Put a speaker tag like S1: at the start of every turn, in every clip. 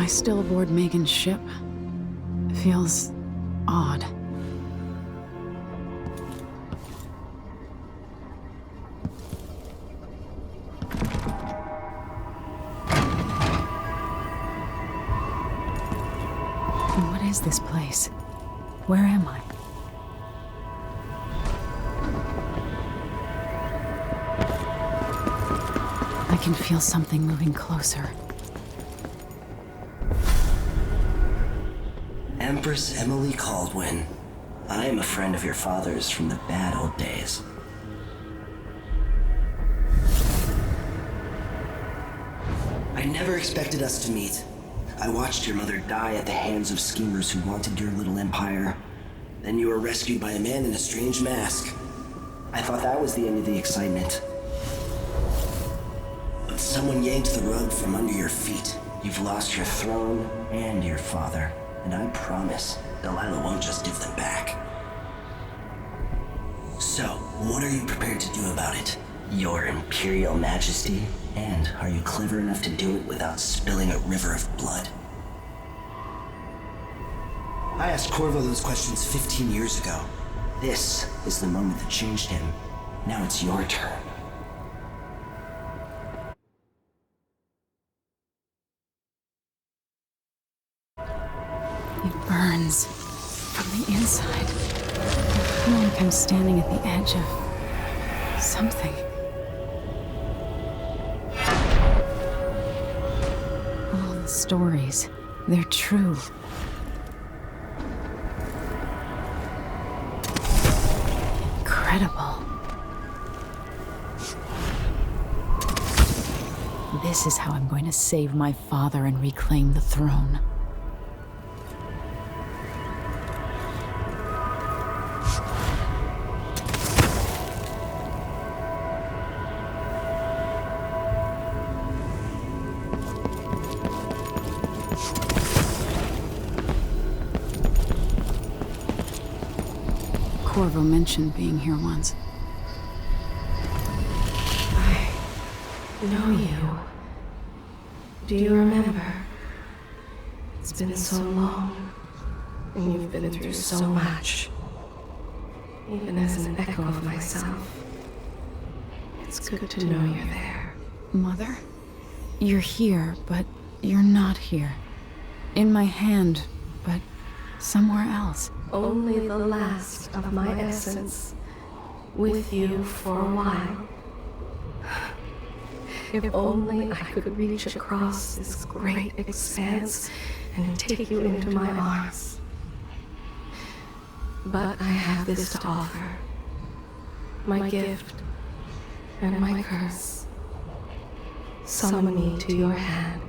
S1: still aboard Megan's ship? Feels odd. What is this place? Where am I? I can feel something moving closer.
S2: Empress Emily Caldwin. I am a friend of your father's from the bad old days. I never expected us to meet. I watched your mother die at the hands of schemers who wanted your little empire. Then you were rescued by a man in a strange mask. I thought that was the end of the excitement. But someone yanked the rug from under your feet. You've lost your throne and your father. And I promise, Delilah won't just give them back. So, what are you prepared to do about it? Your Imperial Majesty? And are you clever enough to do it without spilling a river of blood? I asked Corvo those questions 15 years ago. This is the moment that changed him. Now it's your turn.
S1: It burns from the inside. I feel like I'm standing at the edge of something. All the stories, they're true. Incredible. This is how I'm going to save my father and reclaim the throne. Corvo mentioned being here once.
S3: I know you. Do you remember? It's been so long, and you've been through so much. Even as an echo of myself, it's good to know you're there.
S1: Mother? You're here, but you're not here. In my hand, but somewhere else.
S3: Only the last of my essence, with you for a while. If only I could reach across this great expanse and take you into my arms. But I have this to offer. My gift and my curse. Summon me to your hand,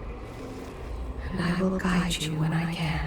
S3: and I will guide you when I can.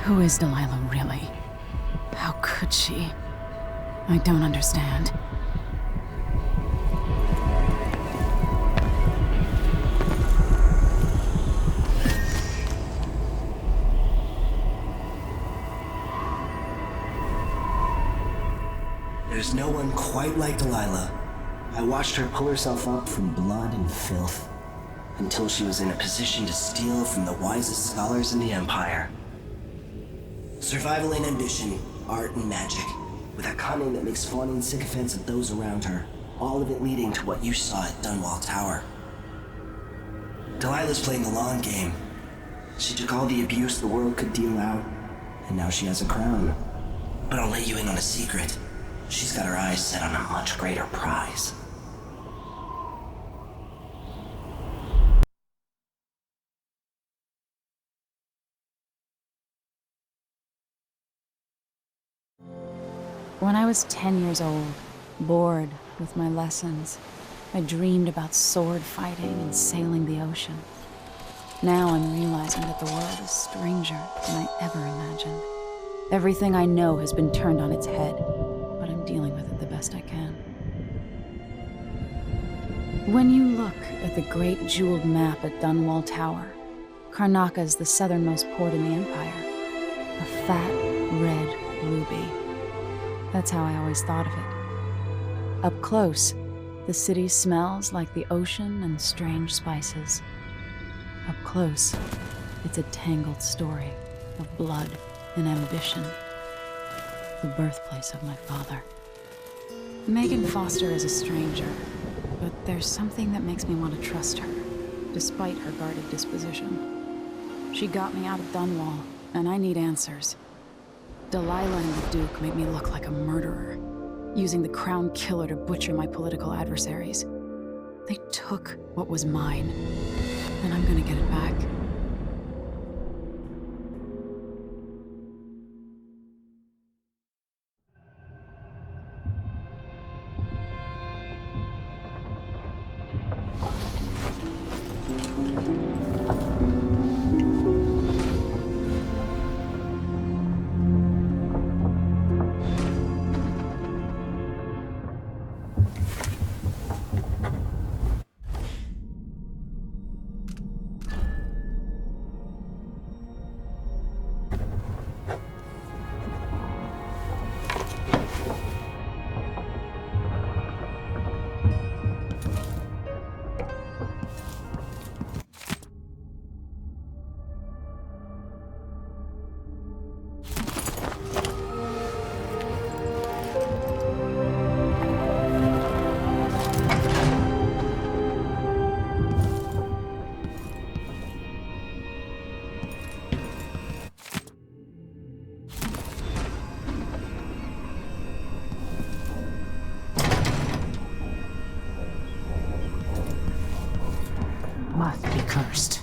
S1: Who is Delilah really? How could she? I don't understand.
S2: There's no one quite like Delilah. I watched her pull herself up from blood and filth, until she was in a position to steal from the wisest scholars in the Empire. Survival and ambition, art and magic, with a cunning that makes fawning sycophants of those around her, all of it leading to what you saw at Dunwall Tower. Delilah's playing the long game. She took all the abuse the world could deal out, and now she has a crown. But I'll let you in on a secret. She's got her eyes set on a much greater prize.
S1: When I was 10 years old, bored with my lessons, I dreamed about sword fighting and sailing the ocean. Now I'm realizing that the world is stranger than I ever imagined. Everything I know has been turned on its head, but I'm dealing with it the best I can. When you look at the great jeweled map at Dunwall Tower, Karnaca is the southernmost port in the Empire. A fat, red ruby. That's how I always thought of it. Up close, the city smells like the ocean and strange spices. Up close, it's a tangled story of blood and ambition. The birthplace of my father. Megan Foster is a stranger, but there's something that makes me want to trust her, despite her guarded disposition. She got me out of Dunwall, and I need answers. Delilah and the Duke made me look like a murderer, using the Crown Killer to butcher my political adversaries. They took what was mine, and I'm gonna get it back.
S4: Must be cursed.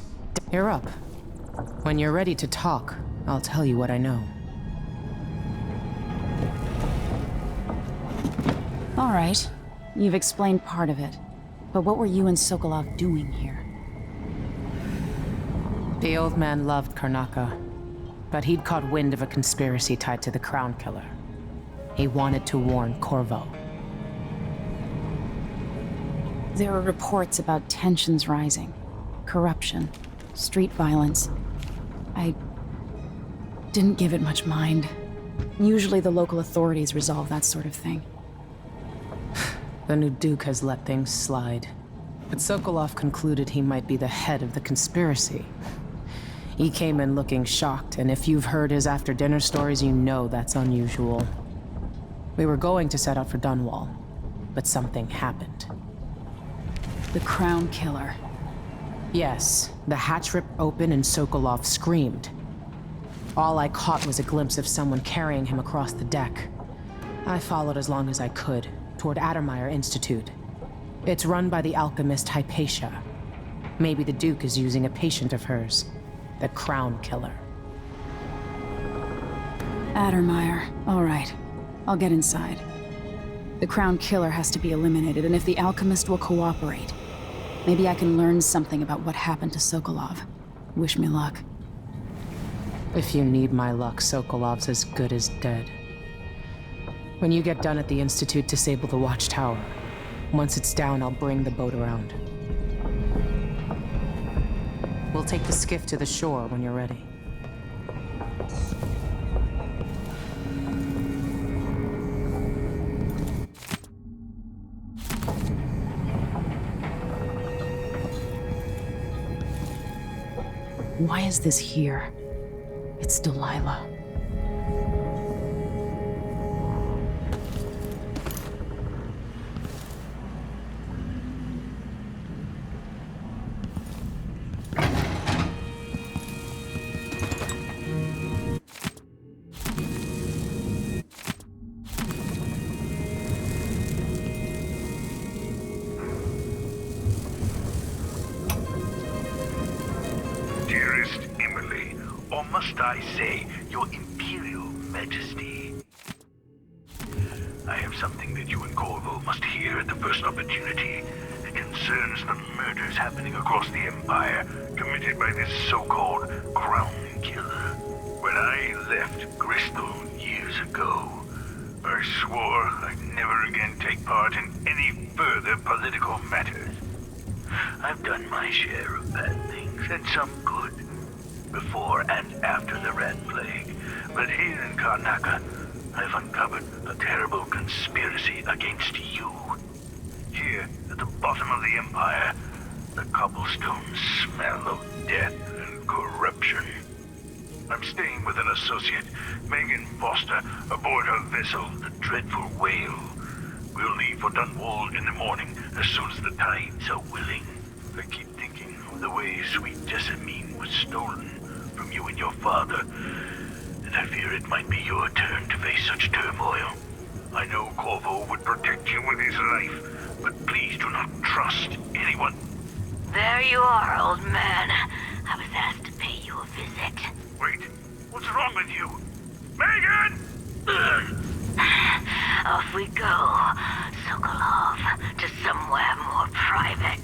S4: You're up. When you're ready to talk, I'll tell you what I know.
S1: All right, you've explained part of it, but what were you and Sokolov doing here?
S4: The old man loved Karnaca, but he'd caught wind of a conspiracy tied to the Crown Killer. He wanted to warn Corvo.
S1: There were reports about tensions rising, corruption, street violence. I didn't give it much mind. Usually the local authorities resolve that sort of thing.
S4: The new Duke has let things slide, but Sokolov concluded he might be the head of the conspiracy. He came in looking shocked, and if you've heard his after-dinner stories, you know that's unusual. We were going to set out for Dunwall, but something happened.
S1: The Crown Killer.
S4: Yes, the hatch ripped open and Sokolov screamed. All I caught was a glimpse of someone carrying him across the deck. I followed as long as I could, toward Addermeyer Institute. It's run by the alchemist Hypatia. Maybe the Duke is using a patient of hers, the Crown Killer.
S1: Addermeyer. All right. I'll get inside. The Crown Killer has to be eliminated, and if the alchemist will cooperate, maybe I can learn something about what happened to Sokolov. Wish me luck.
S4: If you need my luck, Sokolov's as good as dead. When you get done at the Institute, disable the watchtower. Once it's down, I'll bring the boat around. We'll take the skiff to the shore when you're ready.
S1: Why is this here? It's Delilah.
S5: I say, Your Imperial Majesty. I have something that you and Corvo must hear at the first opportunity. It concerns the murders happening across the Empire, committed by this so-called Crown Killer. When I left Crystal years ago, I swore I'd never again take part in any further political matters. I've done my share of bad things, and some good, before and after the Rat Plague. But here in Karnaca, I've uncovered a terrible conspiracy against you. Here, at the bottom of the Empire, the cobblestones smell of death and corruption. I'm staying with an associate, Megan Foster, aboard her vessel, the Dreadful Whale. We'll leave for Dunwall in the morning, as soon as the tides are willing. I keep thinking of the way sweet Jessamine was stolen from you and your father, and I fear it might be your turn to face such turmoil. I know Corvo would protect you with his life, but please do not trust anyone.
S6: There you are, old man. I was asked to pay you a visit.
S5: Wait, what's wrong with you? Megan!
S6: Off we go, Sokolov, to somewhere more private.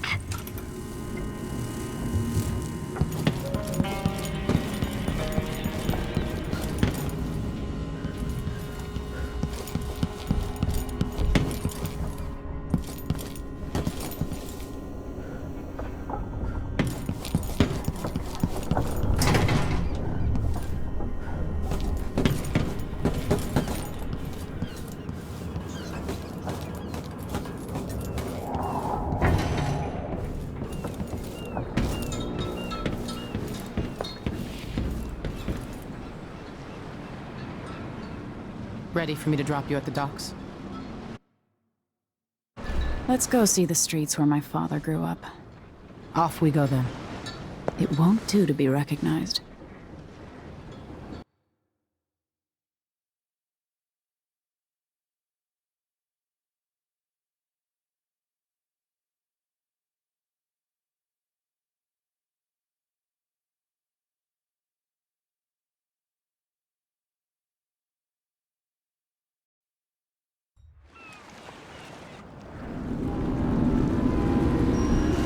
S4: Ready for me to drop you at the docks?
S1: Let's go see the streets where my father grew up.
S4: Off we go then.
S1: It won't do to be recognized.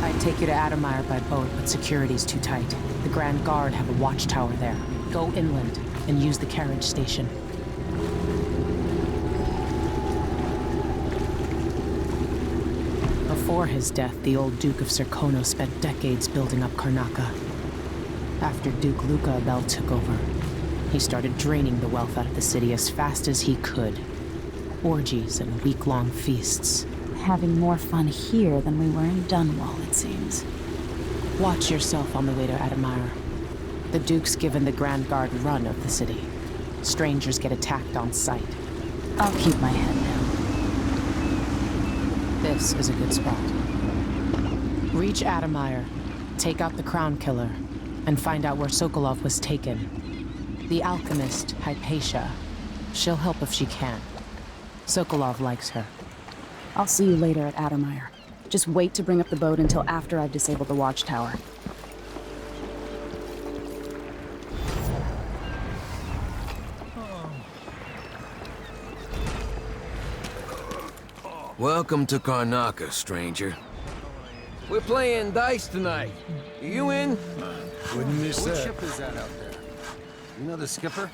S4: I'd take you to Adamire by boat, but security's too tight. The Grand Guard have a watchtower there. Go inland and use the carriage station. Before his death, the old Duke of Serkono spent decades building up Karnaca. After Duke Luca Abel took over, he started draining the wealth out of the city as fast as he could. Orgies and week-long feasts.
S1: Having more fun here than we were in Dunwall, it seems.
S4: Watch yourself on the way to Adamire. The Duke's given the Grand Guard run of the city. Strangers get attacked on sight.
S1: I'll keep my head down.
S4: This is a good spot. Reach Adamire, take out the Crown Killer, and find out where Sokolov was taken. The alchemist, Hypatia. She'll help if she can. Sokolov likes her.
S1: I'll see you later at Adamire. Just wait to bring up the boat until after I've disabled the watchtower.
S7: Welcome to Karnaca, stranger. We're playing dice tonight. Are you in?
S8: Wouldn't you
S9: What
S8: say?
S9: ship is that out there? You know the skipper?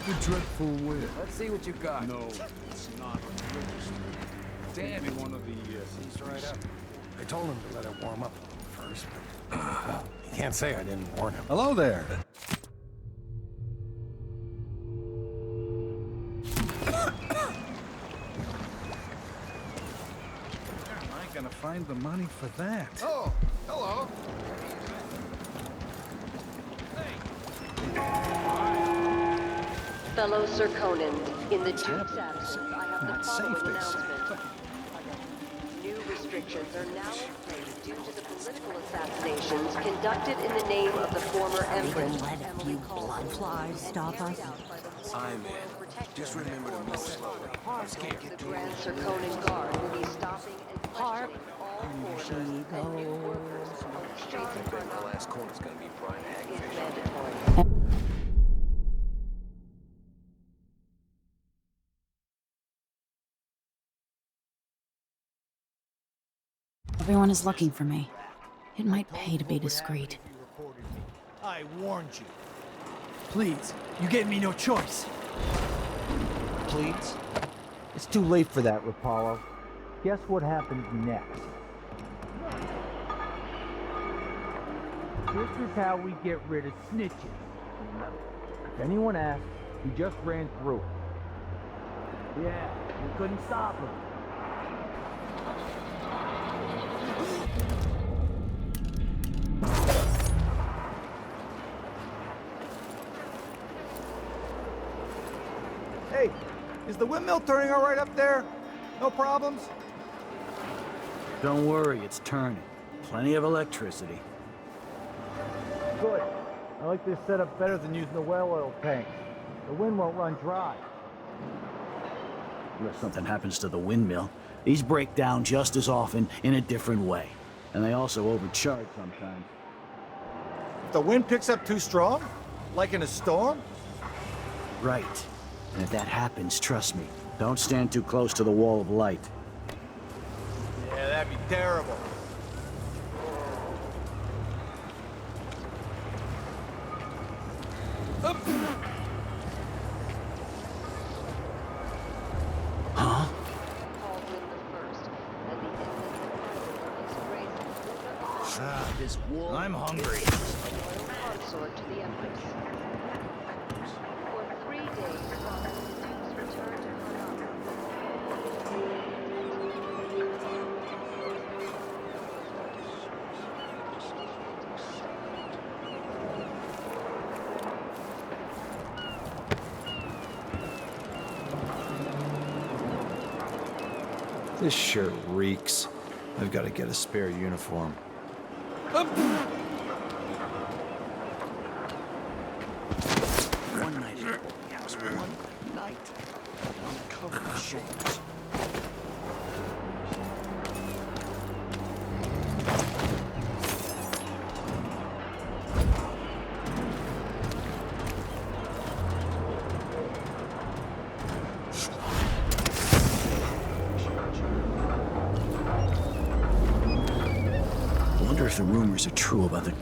S8: The dreadful whale.
S7: Let's see what you got.
S8: No, it's not registered.
S7: Damn it.
S8: One of the
S9: He's right up. I told him to let it warm up first, but he can't say I didn't warn him.
S8: Hello there. Where am I gonna find the money for that?
S9: Oh, hello.
S10: Fellow Serkonans, in the Duke's absence, I have the
S8: Not safe,
S10: following
S8: they say.
S10: announcement. New restrictions are now in place due to the political assassinations conducted in the name of the former Empress.
S6: Let a few blood flies stop us.
S7: I'm in. Just remember to move slowly. I'm scared.
S10: The Grand Circonan Guard will be stopping and questioning all foreigners and new workers on the streets of
S7: The
S10: Karnak
S7: last corner's gonna be fried
S10: is
S7: hagfish.
S10: mandatory.
S1: Everyone is looking for me. It might pay to be discreet.
S8: I warned you. Please, you gave me no choice.
S11: Please? It's too late for that, Rapallo. Guess what happens next? This is how we get rid of snitches. If anyone asks, we just ran through it. Yeah, we couldn't stop him.
S8: Hey, is the windmill turning all right up there? No problems?
S12: Don't worry, it's turning. Plenty of electricity.
S11: Good. I like this setup better than using the well oil tanks. The wind won't run dry.
S12: Unless something happens to the windmill, these break down just as often in a different way. And they also overcharge sometimes.
S8: If the wind picks up too strong? Like in a storm?
S12: Right. And if that happens, trust me, don't stand too close to the wall of light.
S8: Yeah, that'd be terrible.
S12: Huh?
S8: This wolf. I'm hungry.
S10: Consort to the Empress. For 3 days, while the Dukes returned to Karnak.
S13: This shirt reeks. I've got to get a spare uniform.
S12: One night ago, just one night. I'm covered in shame. I wonder if the rumors are true about the...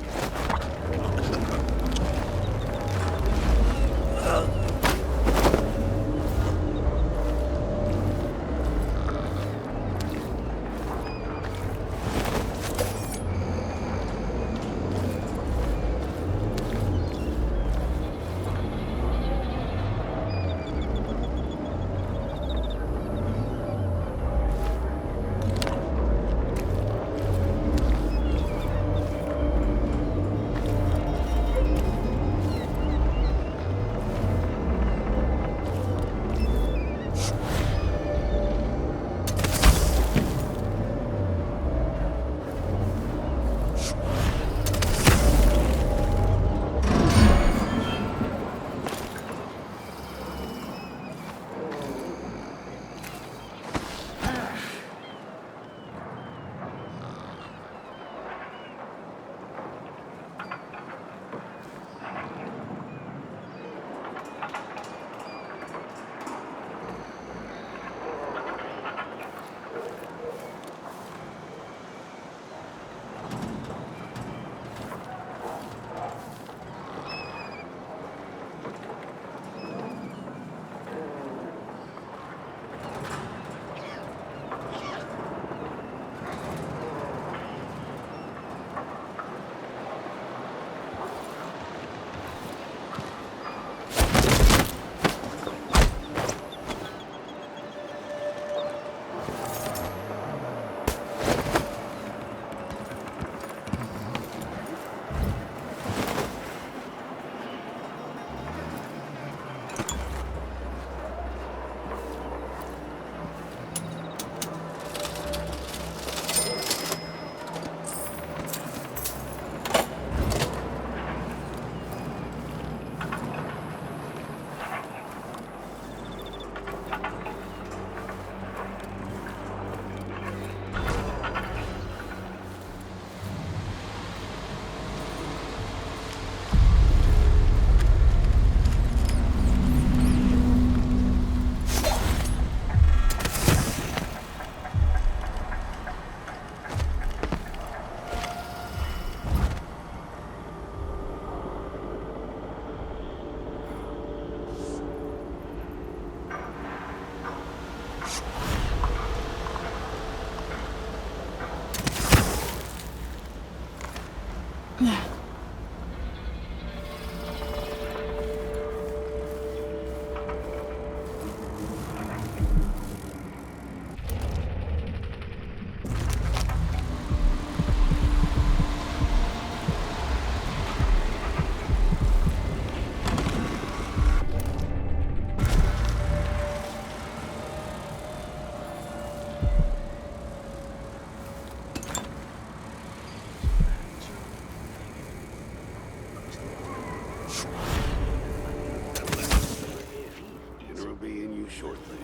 S14: be in you shortly.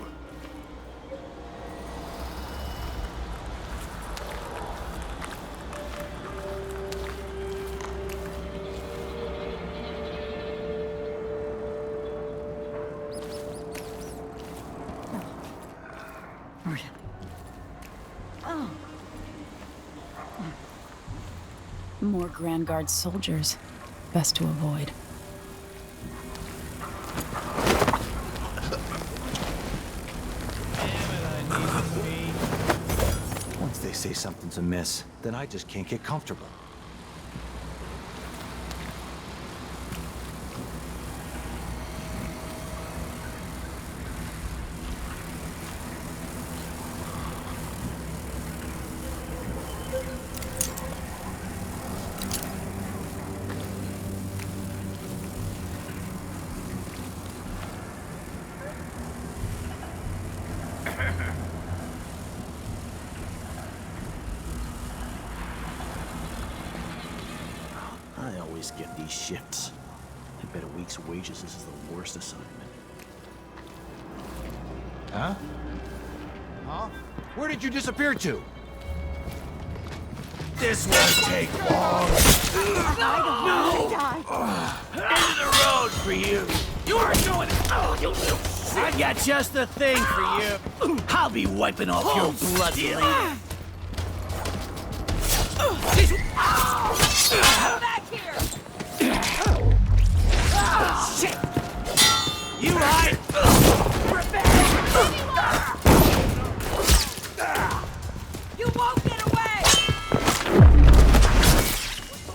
S1: Really? Oh. More Grand Guard soldiers. Best to avoid.
S13: Once they say something's amiss, then I just can't get comfortable.
S12: I always get these shifts. I bet a week's wages this is the worst assignment.
S13: Huh?
S8: Huh? Where did you disappear to?
S14: This won't take long.
S12: Into the road for you. You aren't going. Oh, you little shit. I got just the thing for you. I'll be wiping off your blood later.
S6: Come back here!
S12: Shit! You hide!
S6: You won't get away!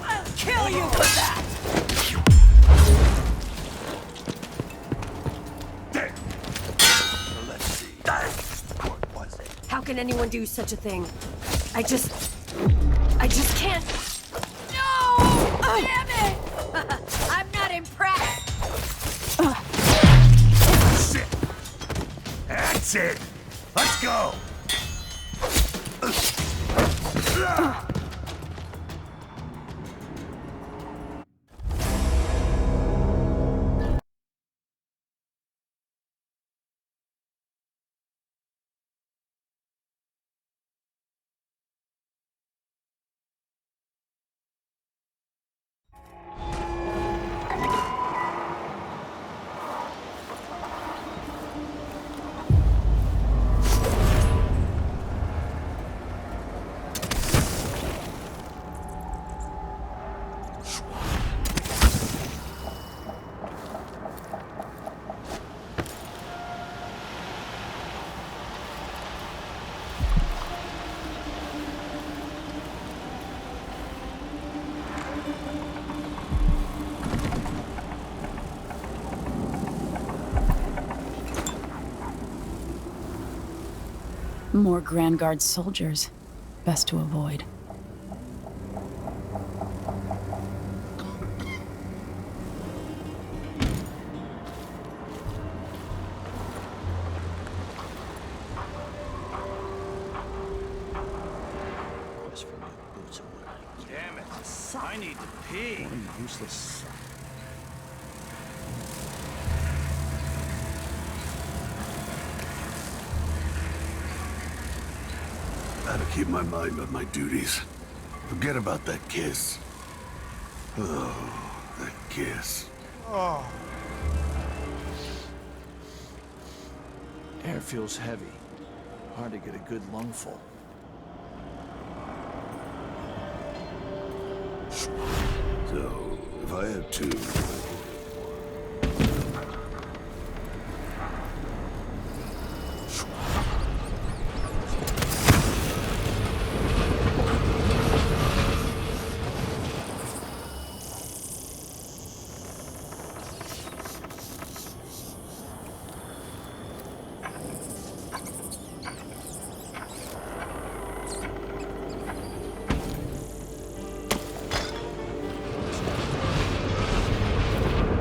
S6: I'll kill you for that!
S14: Let's see. What was it?
S3: How can anyone do such a thing? I just can't.
S6: No! Damn it! I'm not impressed!
S14: Shit! That's it! Let's go!
S1: More Grand Guard soldiers. Best to avoid.
S14: Damn it. I need to pee.
S12: What a useless son.
S14: Gotta keep my mind on my duties. Forget about that kiss. Oh, that kiss.
S8: Oh.
S13: Air feels heavy. Hard to get a good lungful.
S14: So, if I had two...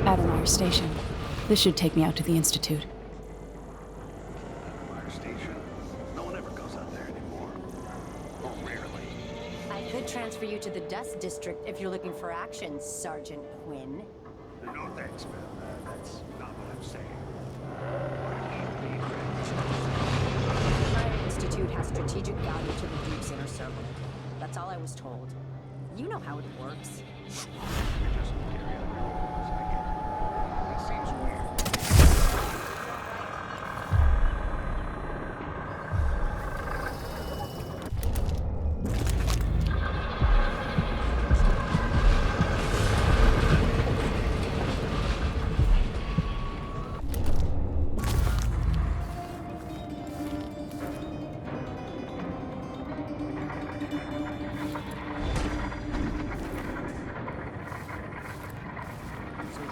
S1: Adamar Station. This should take me out to the Institute.
S14: Fire station? No one ever goes out there anymore. Or rarely.
S3: I could transfer you to the Dust District if you're looking for action, Sergeant Quinn.
S14: No thanks, man. That's not what I'm saying.
S15: strategic value to the Duke's inner circle. That's all I was told. You know how it works.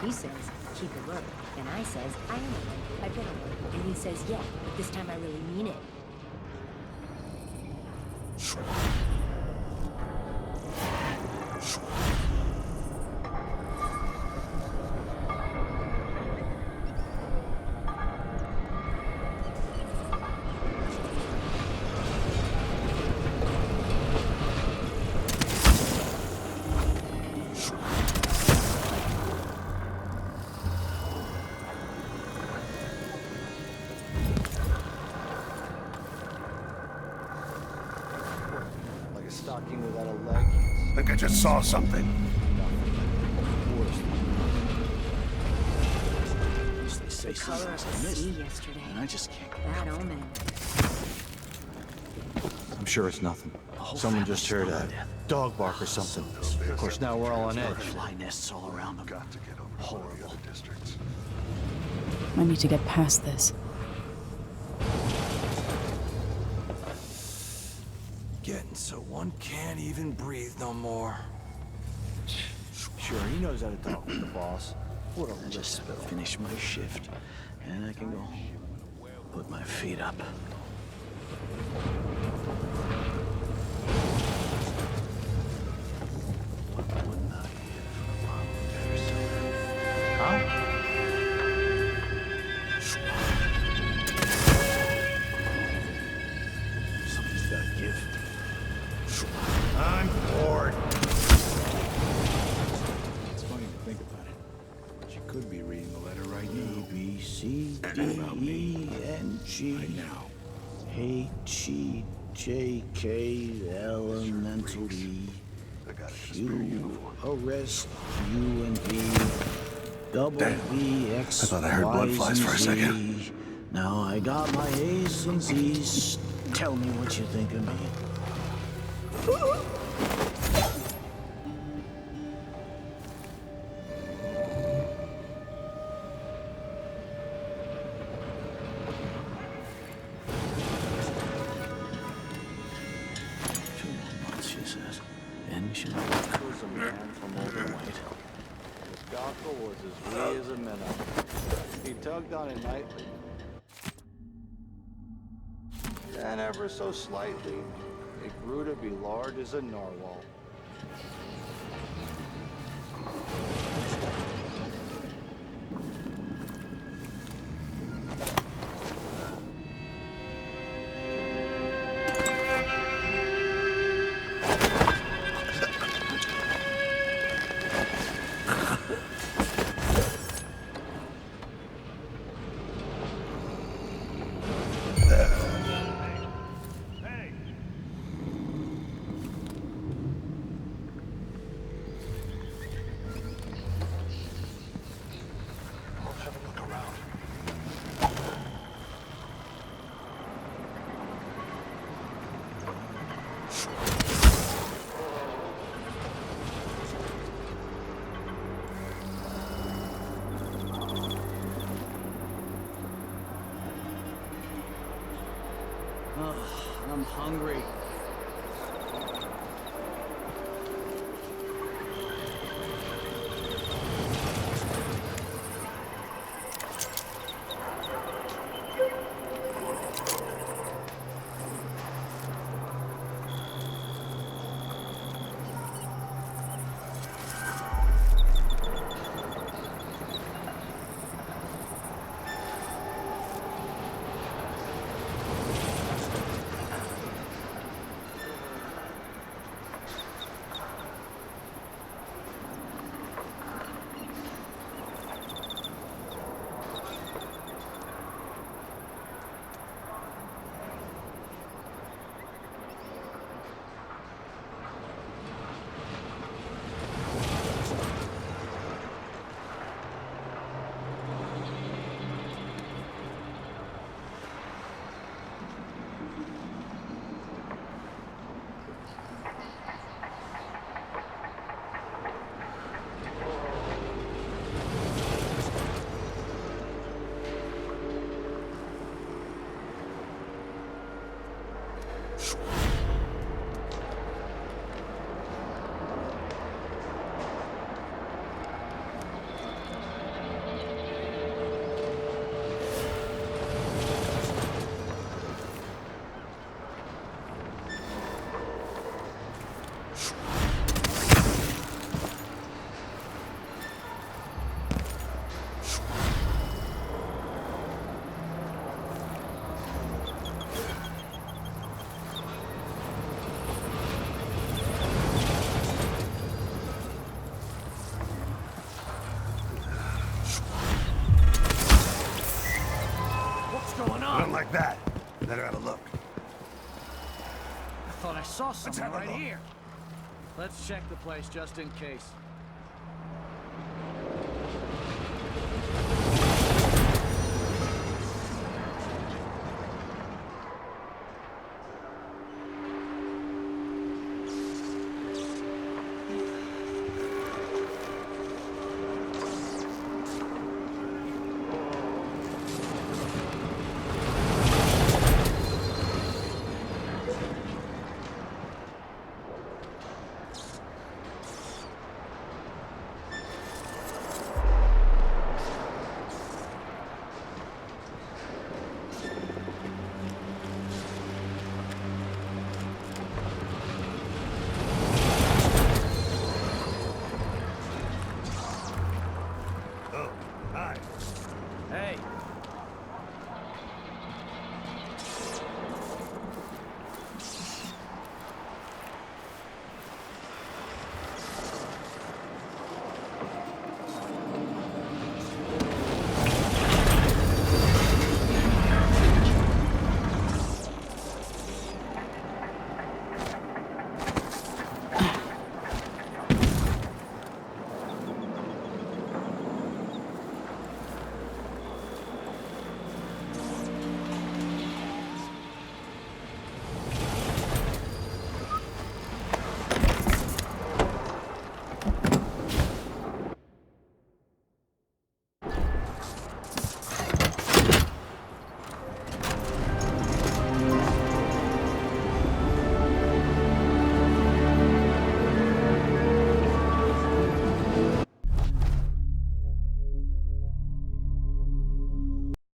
S15: He says, keep alert. And I says, I am alert. I've been alert. And he says, yeah, but this time I really mean it.
S13: Stocking without a leg.
S14: I think I just saw something.
S12: They say
S15: The color of the sea yesterday.
S12: and I just can't.
S15: Bad omen.
S13: I'm sure it's nothing. Someone just heard a dog bark or something. Of course, now we're all on edge.
S12: Fly nests all around them.
S14: Got to get over
S12: Horrible.
S14: the other districts.
S1: I need to get past this.
S13: Getting so one can't even breathe no more. Sure, he knows how to talk with the boss. What a
S12: Just finish my shift, and I can go home. Put my feet up. What wouldn't I give for a mom better somewhere? Huh? Somebody's gotta give.
S14: I'm bored.
S12: It's funny to think about it. She could be reading the letter right now. A, B, C, D, E, N, G. Right now. H, E, J, K, elemental E, Q, arrest, U and V, double V, X,
S14: I thought I heard blood
S12: Ys,
S14: flies
S12: and
S14: for a
S12: Z.
S14: second.
S12: Now I got my A's and Z's. Tell me what you think of me. She says, and she
S13: was a man from overweight. His cockle was as wee as a minnow. He tugged on it nightly. And ever so slightly, it grew to be large as a narwhal.
S12: I'm hungry.
S14: Nothing like that. Better have a look.
S8: I thought I saw something
S14: have a
S8: right
S14: look.
S8: here. Let's check the place just in case.